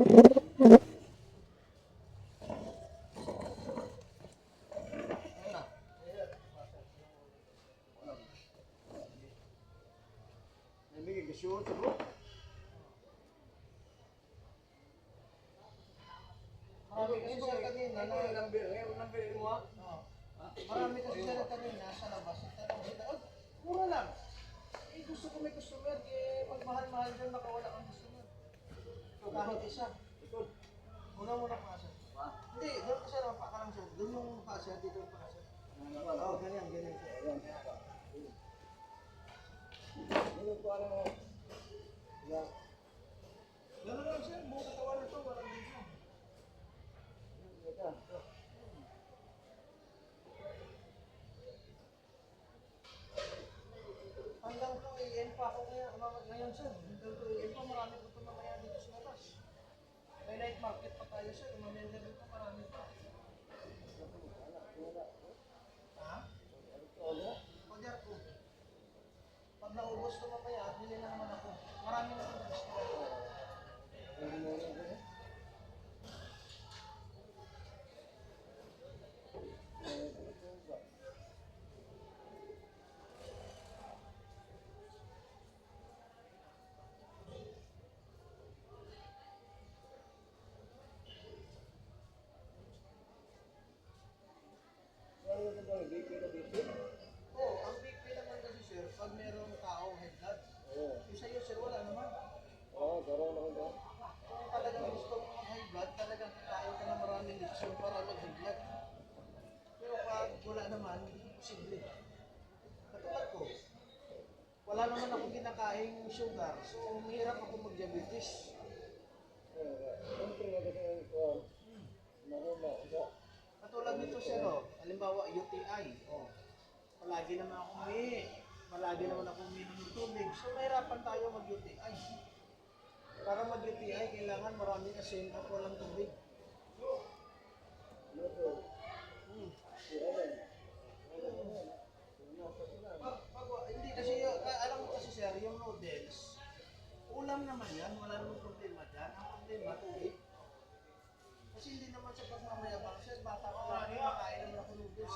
Nabigay ka sure to bro. Marami kasi sir kanina na Number mo ha? marami kasi sir kanina sa labas. Tanong sila, oh, mura lang. Eh gusto ko may customer, eh pag mahal-mahal dyan nakawala kang customer. So kahit isa. Muna pa sir. Hindi, doon kasi lang pa lang sir. Doon yung pa sir, dito yung pa sir. Oo, ganyan sir. Gano'n lang sir, buong katawan na to, walang dito. Hanggang to i-end pa ako ngayon sir. Hanggang to i-end pa, marami po ito mamaya dito sa labas. May night market pa tayo sir, mamaya dito marami pa. Ha? Order ko. Pag naubos ko mamaya, bili na naman ako. Marami na naman gusto. Oo, ang big pay naman kasi sir, pag merong taong high blood. Yung sa'yo sir, wala naman. Kung talagang gusto mo mag-high blood, talagang kakain ka na maraming leksyon para mag-high blood. Pero pag wala naman, hindi posible. Katulad ko, wala naman akong kinakaing sugar, so mahirap ako mag-diabetes. Katulad nito sir, oh, halimbawa UTI, oh, palagi naman ako malagi naman ako uminom ng tubig, so mahirapan tayo mag-UTI. Para mag-UTI, kailangan maraming asin at walang tubig. Hindi kasi, alam mo kasi sir, yung noodles, ulam naman yan, wala namang problema dyan. Ang problema, tubig. Kasi hindi naman sa pagmamayabang, sir, bata ko lagi, makain naman ako noodles.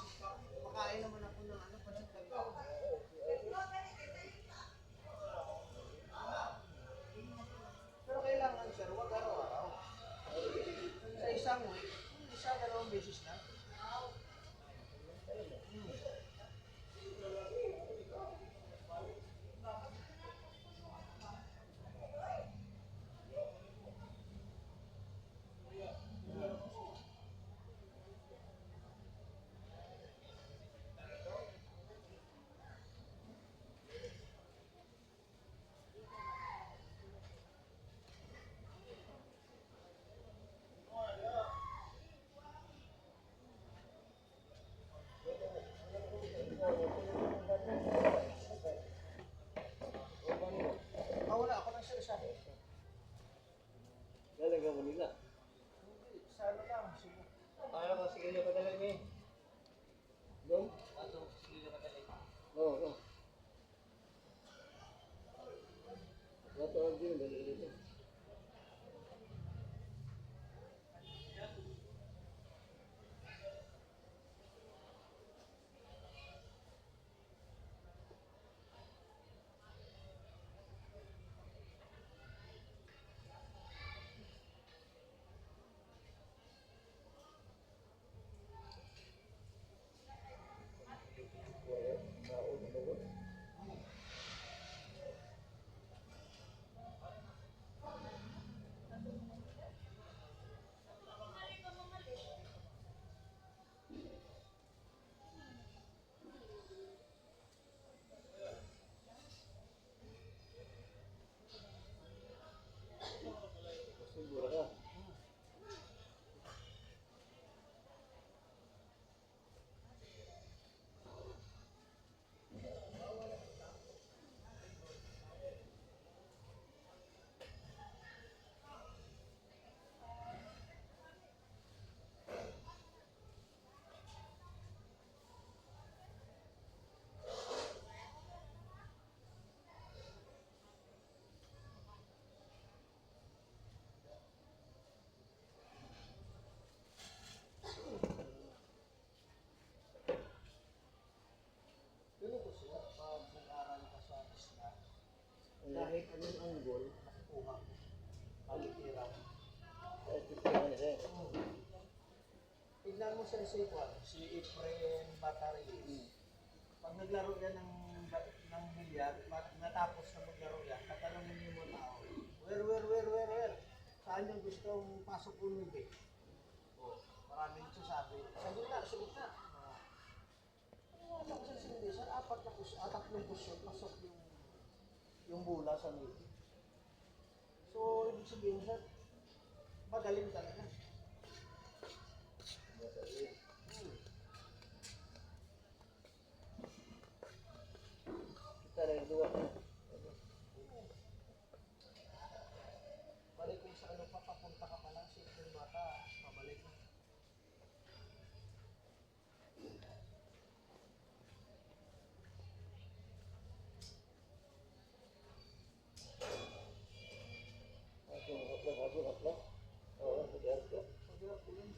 Makain naman ako ng ano, pancit canton. Pero kailangan sir, wag araw-araw. Sa isang week, dalawang beses lang. Wala ako ng sir sa akin. Talaga Manila. Hindi, sa ano lang, Cebu. Para mo sige niyo padala ni. Dong? Ato sige niyo padala. Oo. Ato ang din dali dito. mo sir si Efren Bataris. Pag naglaro yan ng bilyar, natapos na maglaro yan, tatanungin niyo mo tao, where? Saan yung gustong pasok umibig? O, maraming sasabi. Sa gitna. Wala ko sa sindi, sir, tatlong kusyon, pasok yung bola sa ngipin. So, ibig sabihin, sir, magaling talaga. Talagang duwa na. Balik kung sa ano pa, papunta ka pa lang, simple bata, pabalik na. Haplas. Oo, mag-aarap ka. Pag-hirap ko yun.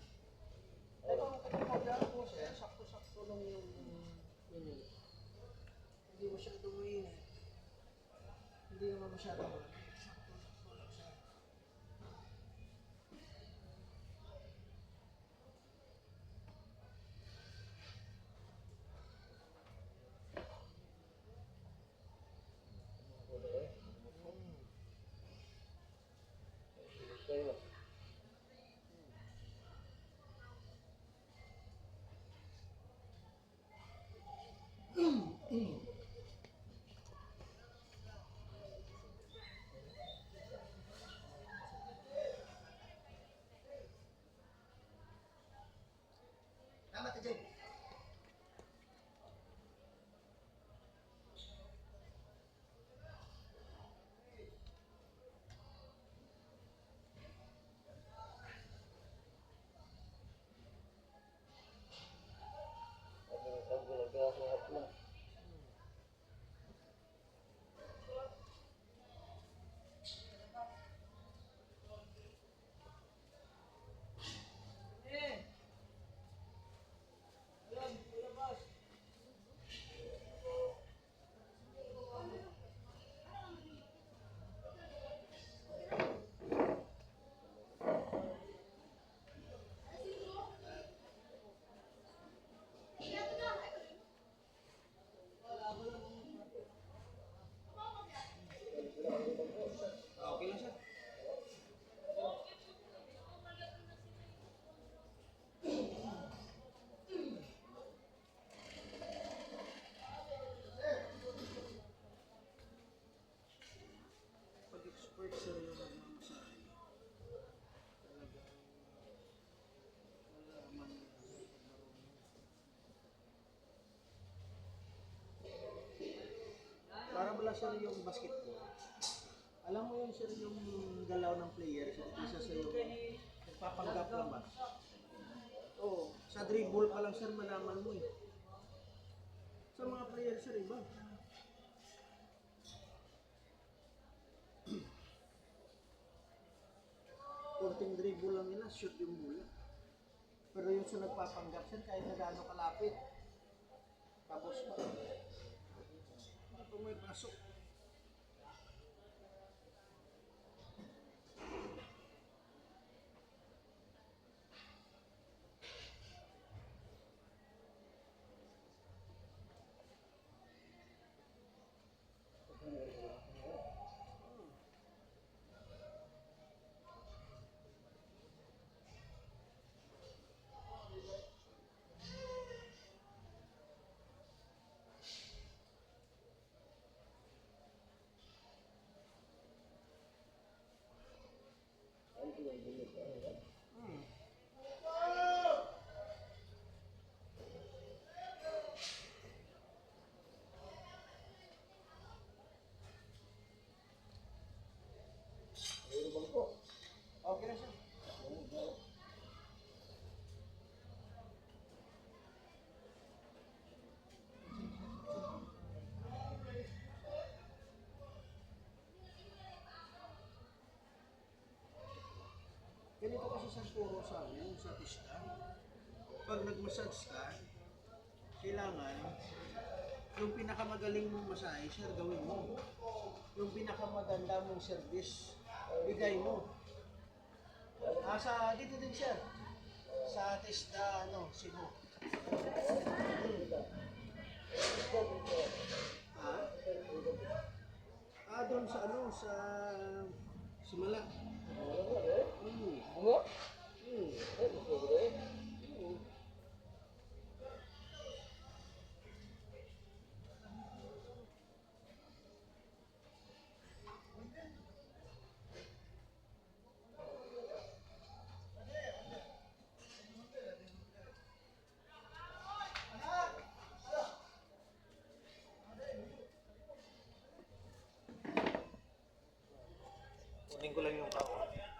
Eh, kung mag-hirap mo siya, sakto-sakto lang yung yun. Hindi masyadong mainit. Hindi naman masyadong sakto-sakto lang siya. Tayo. Tama ka dyan. Ang haplas. Okay lang siya. Pag-expert sa nagmamasahe, talagang wala man para wala sir yung basketball. Alam mo yun sir yung galaw ng player, isa sa yung nagpapanggap lang ba? Oo, sa dribble pa lang sir malaman mo eh. Sa mga player sir iba. Korting dribble lang nila, shoot yung bola. Pero yung sa nagpapanggap sir, kahit na gaano kalapit. Tapos pa. Ito may pasok. Okay na siya. Ganito kasi sa puro sa amin, sa pista. Pag nag-massage ka, kailangan yung pinakamagaling mong masahe, sir, gawin mo. Yung pinakamaganda mong service, bigay mo. Dito din, sir. Sa Tisda, ano, Cebu. Ha? Doon sa ano, sa Simala. Ano? Hmm. Kunin ko lang yung kao.